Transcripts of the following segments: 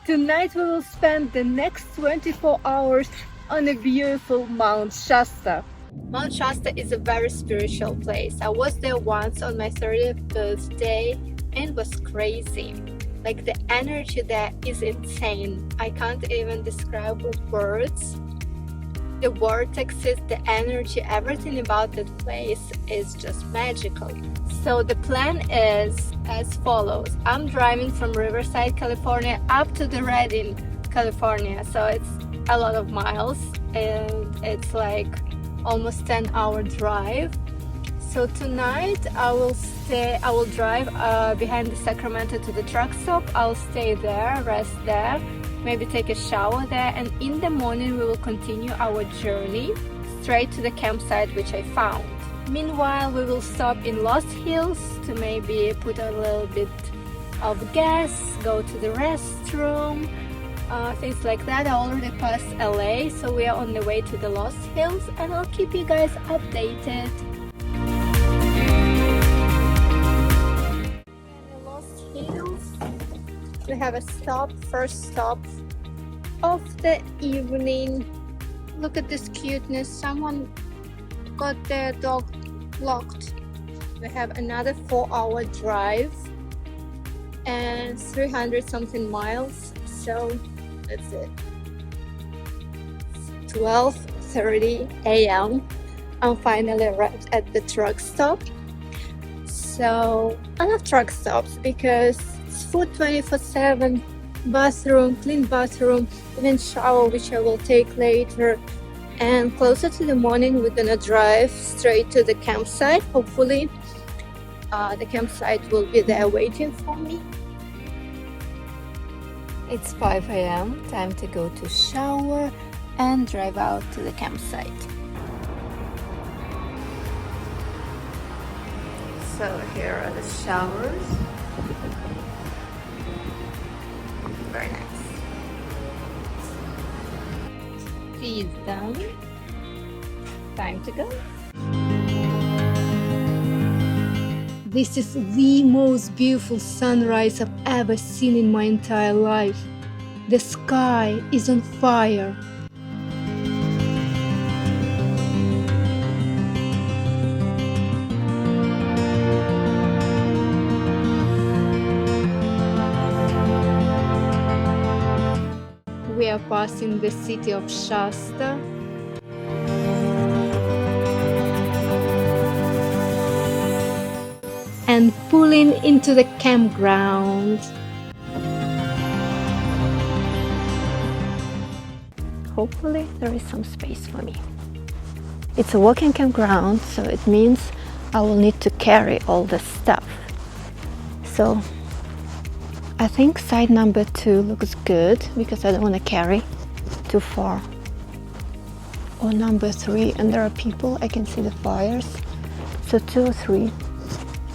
Tonight we will spend the next 24 hours on a beautiful Mount Shasta. Mount Shasta is a very spiritual place. I was there once on my 30th birthday and it was crazy. Like the energy there is insane. I can't even describe with words. The vortexes, the energy, everything about that place is just magical. So the plan is as follows. I'm driving from Riverside, California up to the Redding, California. So it's a lot of miles and it's like almost 10-hour drive. So tonight I will drive behind the Sacramento to the truck stop. I'll stay there, rest there, maybe take a shower there, and in the morning we will continue our journey straight to the campsite which I found. Meanwhile, we will stop in Lost Hills to maybe put a little bit of gas, go to the restroom, things like that. I already passed LA, so we are on the way to the Lost Hills and I'll keep you guys updated. Lost Hills, we have a first stop of the evening. Look at this cuteness. Someone got their dog locked. We have another 4-hour drive and 300 something miles. So that's it. 12:30 a.m. I'm finally arrived at the truck stop. So I love truck stops because it's food 24/7, bathroom, clean bathroom, even shower, which I will take later. And closer to the morning we're gonna drive straight to the campsite. Hopefully the campsite will be there waiting for me. It's 5 a.m. time to go to shower and drive out to the campsite. So here are the showers. Very nice. Feed done. Time to go. This is the most beautiful sunrise I've ever seen in my entire life. The sky is on fire. We are passing the city of Shasta. And pulling into the campground. Hopefully there is some space for me. It's a walking campground, so it means I will need to carry all the stuff. So I think side number 2 looks good because I don't want to carry too far. Or number 3, and there are people, I can see the fires. So 2 or 3.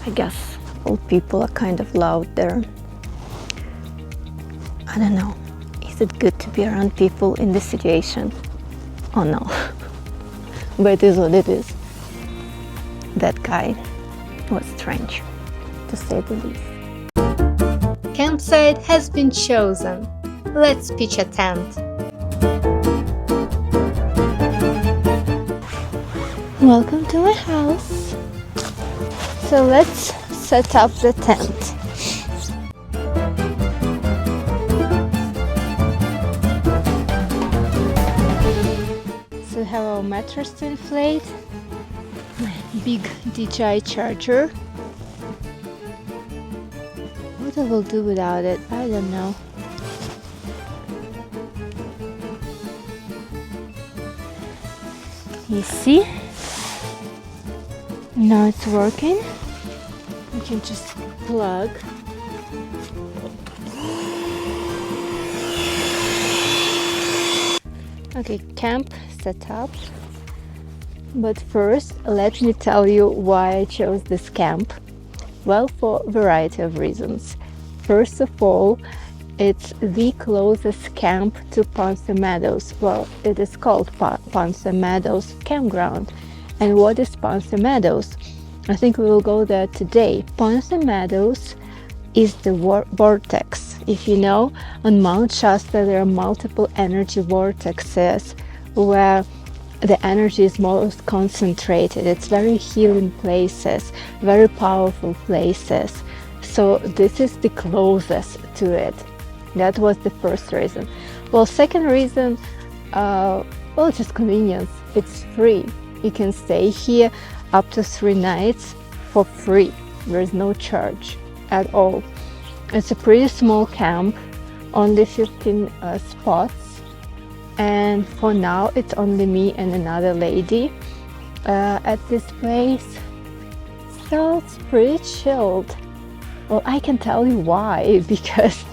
I guess old people are kind of loud there. I don't know. Is it good to be around people in this situation? Oh no. But it is what it is. That guy was strange, to say the least. Campsite has been chosen. Let's pitch a tent. Welcome to my house. So let's set up the tent. So we have our mattress to inflate, big DJI charger. What I will do without it, I don't know. You see? Now it's working. You can just plug. Okay, camp set up. But first, let me tell you why I chose this camp. Well, for a variety of reasons. First of all, it's the closest camp to Ponce Meadows. Well, it is called Ponce Meadows Campground. And what is Ponce Meadows? I think we will go there today. Ponce Meadows is the vortex. If you know, on Mount Shasta there are multiple energy vortexes where the energy is most concentrated. It's very healing places, very powerful places. So this is the closest to it. That was the first reason. Well, second reason, well, just convenience. It's free. You can stay here up to 3 nights for free. There's no charge at all. It's a pretty small camp, only 15 spots, and for now it's only me and another lady at this place, so it's pretty chilled. Well, I can tell you why, because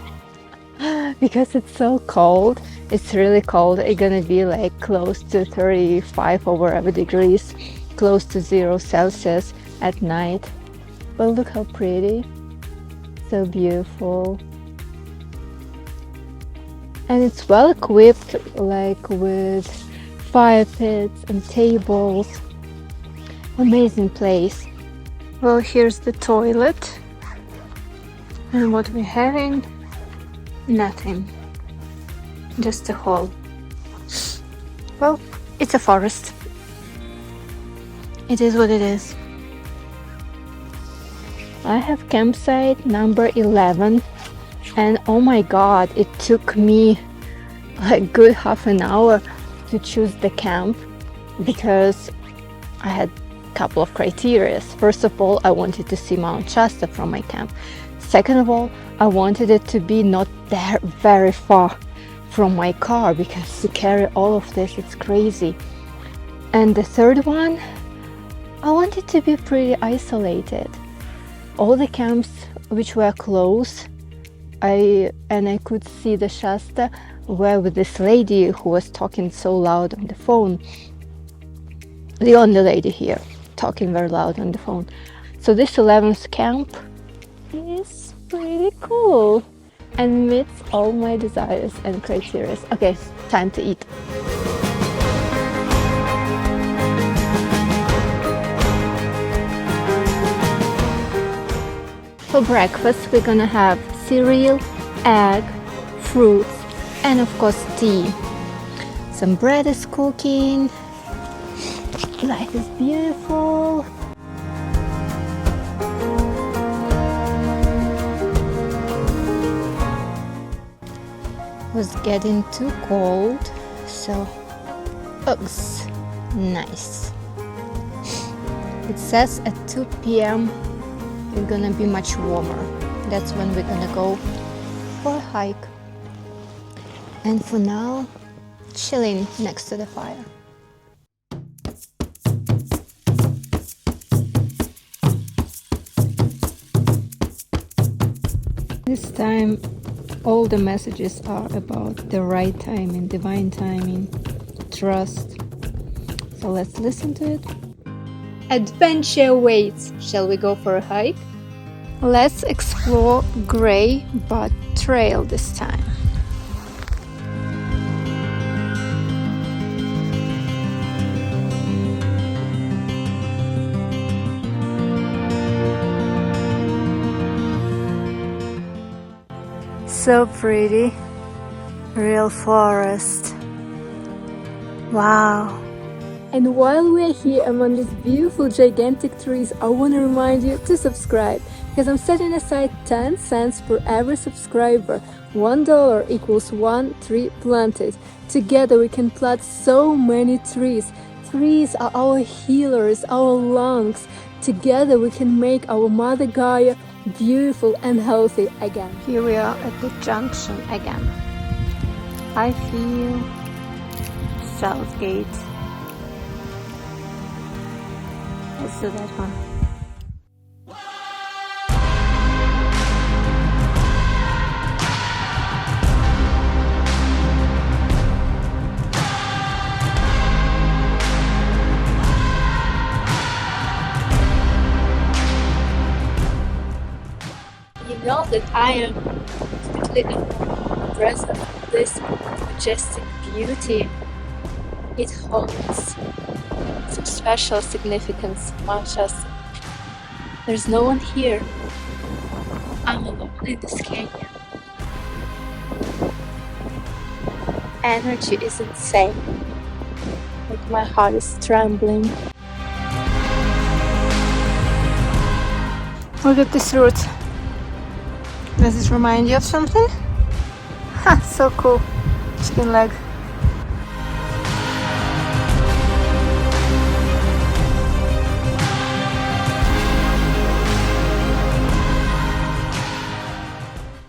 it's so cold. It's really cold. It's gonna be like close to 35 or whatever degrees, close to 0 Celsius at night. But look how pretty, so beautiful. And it's well equipped, like with fire pits and tables. Amazing place. Well, here's the toilet. And what we're having? Nothing. Just a hole. Well, it's a forest. It is what it is. I have campsite number 11, and oh my god, it took me a good half an hour to choose the camp because I had a couple of criteria. First of all, I wanted to see Mount Shasta from my camp. Second of all, I wanted it to be not there very far from my car, because to carry all of this, it's crazy. And the third one, I wanted to be pretty isolated. All the camps which were close, I could see the Shasta, were with this lady who was talking so loud on the phone. The only lady here talking very loud on the phone. So this 11th camp is pretty cool and meets all my desires and criteria. Okay, time to eat. For breakfast, we're gonna have cereal, egg, fruits, and of course tea. Some bread is cooking. Life is beautiful. It was getting too cold, so oops, nice. It says at 2 p.m. it's gonna be much warmer. That's when we're gonna go for a hike. And for now, chilling next to the fire. This time, all the messages are about the right timing, divine timing, trust. So let's listen to it. Adventure waits. Shall we go for a hike? Let's explore Grey Butte Trail this time. So pretty, real forest. Wow. And while we're here among these beautiful gigantic trees, I want to remind you to subscribe, because I'm setting aside 10 cents per every subscriber. $1 equals 1 tree planted. Together we can plant so many trees. Trees are our healers, our lungs. Together we can make our Mother Gaia beautiful and healthy again. Here we are at the junction again. I feel Southgate. Let's do that one. You know that I am completely impressed with this majestic beauty. It holds some special significance, Mount Shasta. There's no one here. I'm alone. in this canyon. Energy is insane. Like my heart is trembling. Look at this route. Does it remind you of something? Ha, so cool. Chicken leg.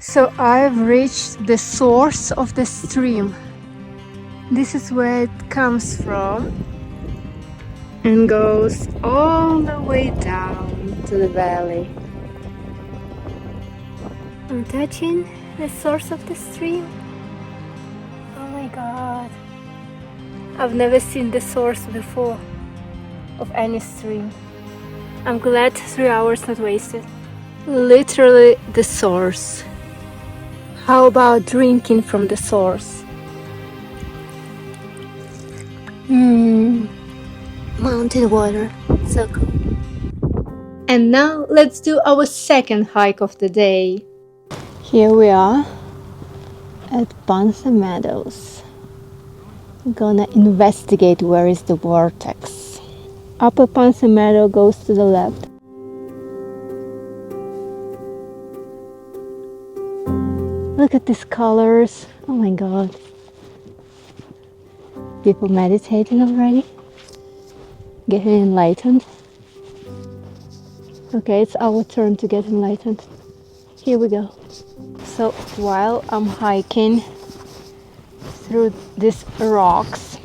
So I've reached the source of the stream. This is where it comes from and goes all the way down to the valley. I'm touching the source of the stream. Oh my god. I've never seen the source before of any stream. I'm glad 3 hours not wasted. Literally the source. How about drinking from the source? Mountain water, so cool. And now let's do our second hike of the day. Here we are at Panther Meadows. I'm gonna investigate where is the vortex. Upper Panther Meadow goes to the left. Look at these colors. Oh my god. People meditating already? Getting enlightened? Okay, it's our turn to get enlightened. Here we go. So while I'm hiking through these rocks,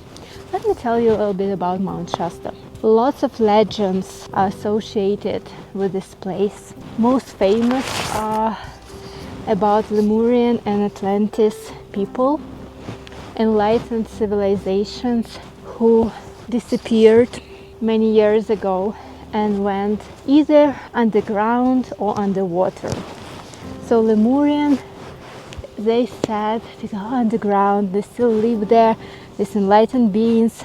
let me tell you a little bit about Mount Shasta. Lots of legends are associated with this place. Most famous are about Lemurian and Atlantis people, enlightened civilizations who disappeared many years ago and went either underground or underwater. So Lemurian, they said to go underground, they still live there, these enlightened beings,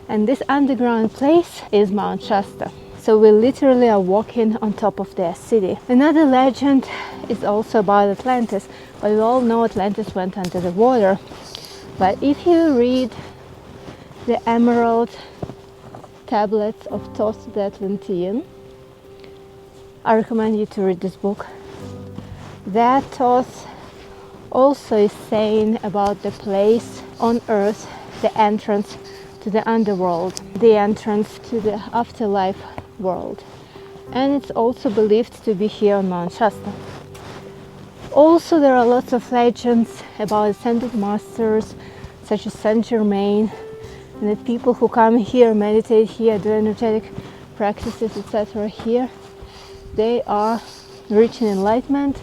and this underground place is Mount Shasta. So we literally are walking on top of their city. Another legend is also about Atlantis, but we all know Atlantis went under the water. But if you read the Emerald Tablets of Thoth the Atlantean, I recommend you to read this book. That Thoth also is saying about the place on Earth, the entrance to the underworld, the entrance to the afterlife world. And it's also believed to be here on Mount Shasta. Also, there are lots of legends about ascended masters such as Saint Germain, and that people who come here, meditate here, do energetic practices, etc. here, they are reaching enlightenment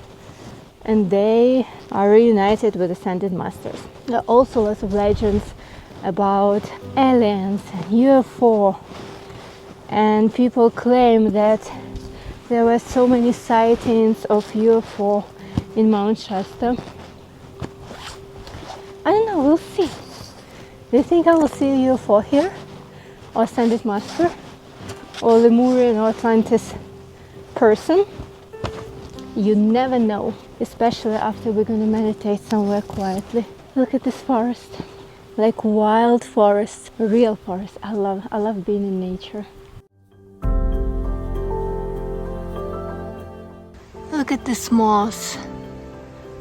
and they are reunited with ascended masters. There are also lots of legends about aliens and UFO, and people claim that there were so many sightings of UFO in Mount Shasta. I don't know, we'll see. Do you think I will see a UFO here? Or ascended master? Or Lemurian or Atlantis person? You never know, especially after we're gonna meditate somewhere quietly. Look at this forest. Like wild forest, real forest. I love being in nature. Look at this moss.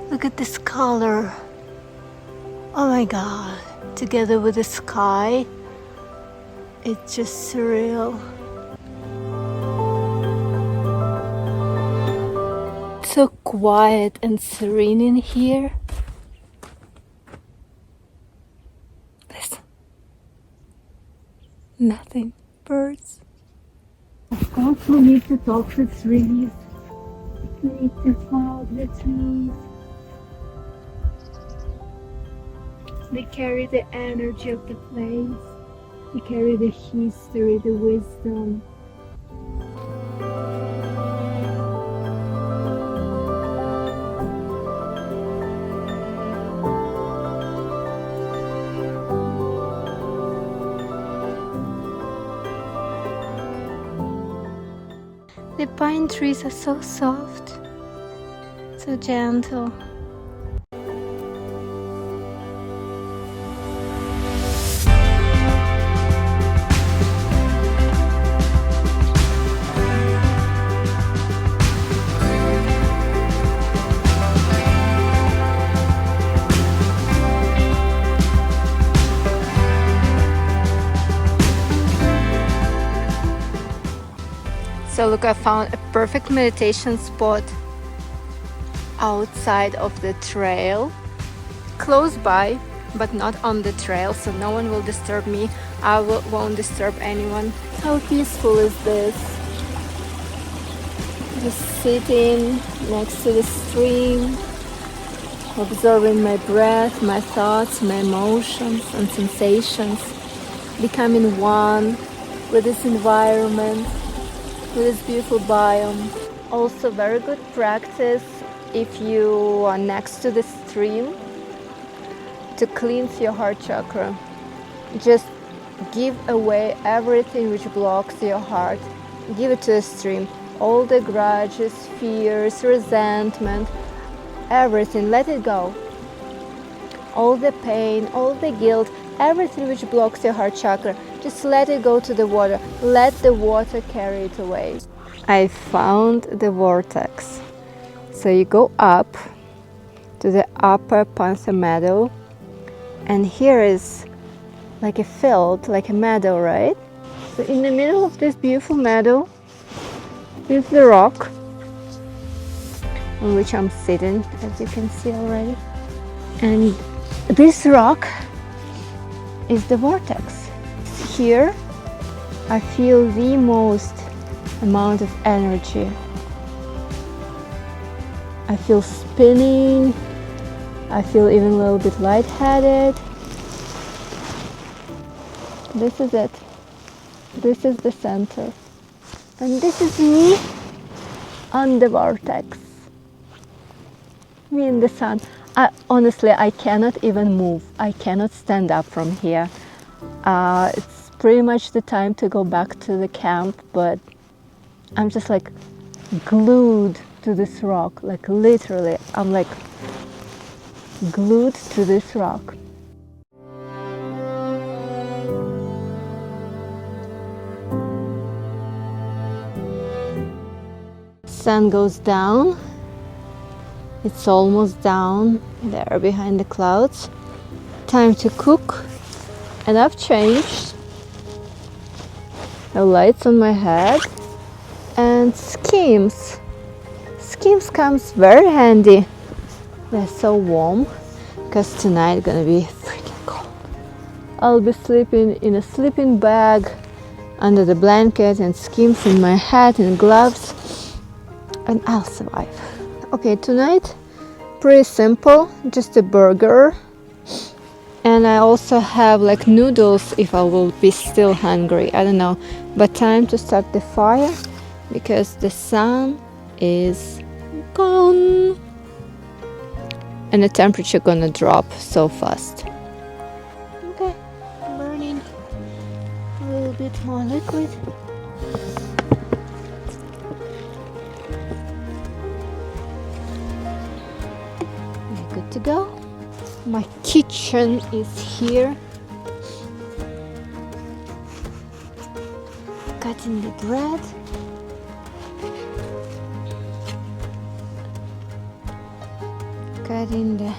Look at this color. Oh my god. Together with the sky, it's just surreal. So quiet and serene in here. Listen. Nothing. Birds. Of course we need to talk to trees. We need to follow the trees. They carry the energy of the place. They carry the history, the wisdom. The pine trees are so soft, so So gentle. So look, I found a perfect meditation spot outside of the trail, close by, but not on the trail, so no one will disturb me. I won't disturb anyone. How peaceful is this? Just sitting next to the stream, observing my breath, my thoughts, my emotions and sensations, becoming one with this environment, with this beautiful biome. Also very good practice if you are next to the stream to cleanse your heart chakra. Just give away everything which blocks your heart. Give it to the stream. All the grudges, fears, resentment, everything, let it go. All the pain, all the guilt, everything which blocks your heart chakra, just let it go to the water. Let the water carry it away. I found the vortex. So you go up to the upper Panther Meadow, and here is like a field, like a meadow, right? So in the middle of this beautiful meadow is the rock on which I'm sitting, as you can see already. And this rock is the vortex. Here I feel the most amount of energy. I feel spinning, I feel even a little bit lightheaded. This is it. This is the center. And this is me on the vortex. Me in the sun. Honestly, I cannot even move. I cannot stand up from here. It's pretty much the time to go back to the camp, but I'm just like glued to this rock. Like literally, I'm like glued to this rock. Sun goes down. It's almost down there behind the clouds. Time to cook. And I've changed. The lights on my head. And schemes. Schemes comes very handy. They're so warm because tonight gonna be freaking cold. I'll be sleeping in a sleeping bag under the blanket and schemes in my hat and gloves, and I'll survive. Okay, tonight pretty simple, just a burger, and I also have like noodles if I will be still hungry, I don't know. But time to start the fire because the sun is gone and the temperature gonna drop so fast. Okay, burning a little bit more liquid. Good to go. My kitchen is here. Cutting the bread. Cutting the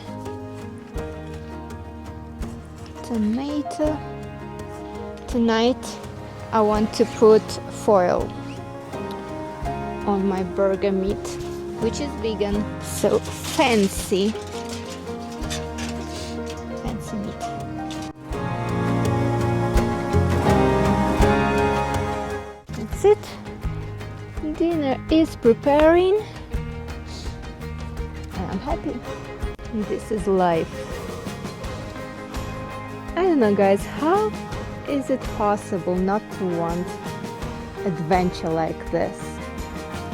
tomato. Tonight I want to put foil on my burger meat, which is vegan, so fancy meat. That's it. Dinner is preparing and I'm happy. This is life. I don't know, guys, how is it possible not to want adventure like this?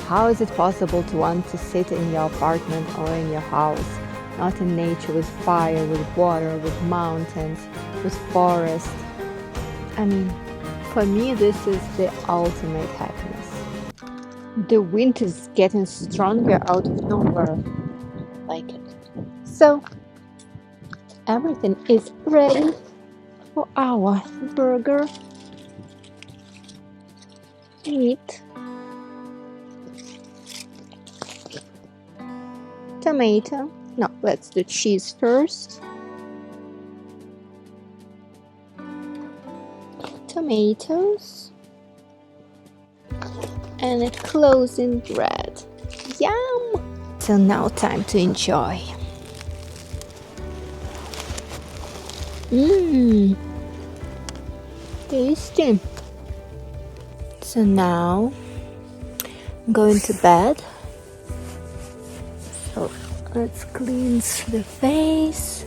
How is it possible to want to sit in your apartment or in your house, not in nature, with fire, with water, with mountains, with forest? I mean, for me, this is the ultimate happiness. The wind is getting stronger out of nowhere. So everything is ready for our burger. Meat, tomato. No, let's do cheese first. Tomatoes. And a closing bread. Yum! So now time to enjoy. Mmm, tasty. So now I'm going to bed. So let's cleanse the face.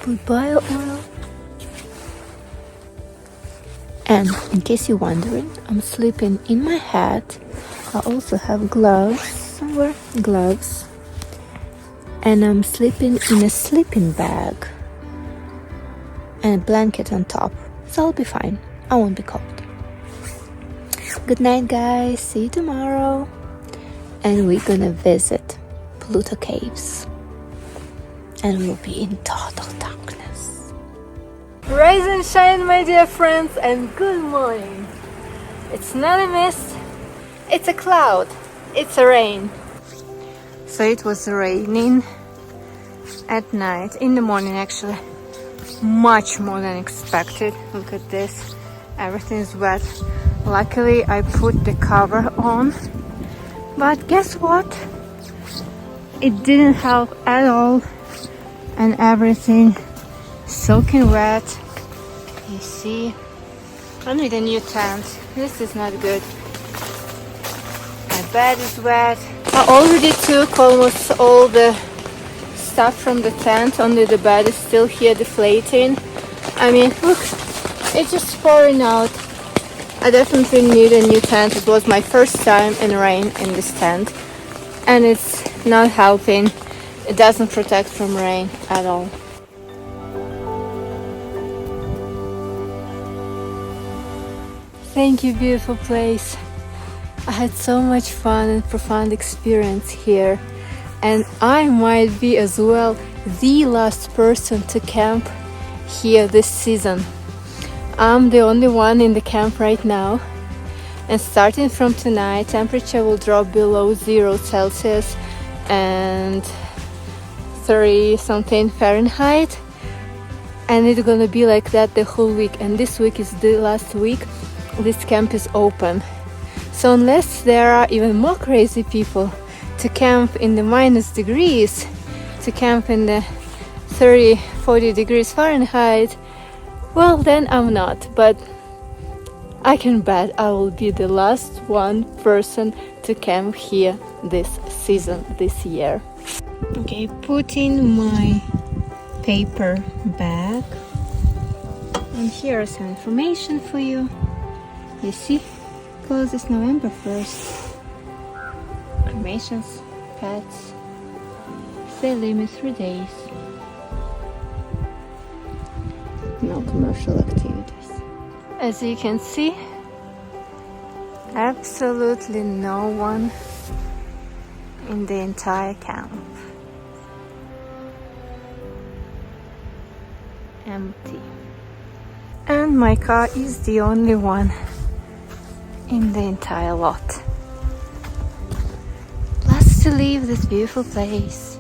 Put bio oil. And in case you're wondering, I'm sleeping in my hat. I also have gloves somewhere, gloves. And I'm sleeping in a sleeping bag. And a blanket on top. So I'll be fine. I won't be cold. Good night, guys. See you tomorrow. And we're gonna visit Pluto Caves. And we'll be in total darkness. Rise and shine, my dear friends, and good morning. It's not a mist, it's a cloud. It's a rain. So it was raining at night, in the morning actually. Much more than expected. Look at this. Everything is wet. Luckily I put the cover on. But guess what? It didn't help at all. And everything soaking wet. You see? I need a new tent. This is not good. My bed is wet. I already took almost all the stuff from the tent. Only the bed is still here deflating. I mean, look, it's just pouring out. I definitely need a new tent. It was my first time in rain in this tent. And it's not helping. It doesn't protect from rain at all. Thank you, beautiful place. I had so much fun and profound experience here. And I might be as well the last person to camp here this season. I'm the only one in the camp right now. And starting from tonight, temperature will drop below 0 Celsius and 30 something Fahrenheit. And it's gonna be like that the whole week. And this week is the last week this camp is open. So unless there are even more crazy people to camp in the minus degrees, to camp in the 30-40 degrees Fahrenheit, well then I'm not. But I can bet I will be the last one person to camp here this season, this year. Okay, putting my paper bag. And here is some information for you. You see, closes November 1st. Cremations, pets, stay limit 3 days. No commercial activities. As you can see, absolutely no one in the entire camp. Empty. And my car is the only one in the entire lot. Last to leave this beautiful place.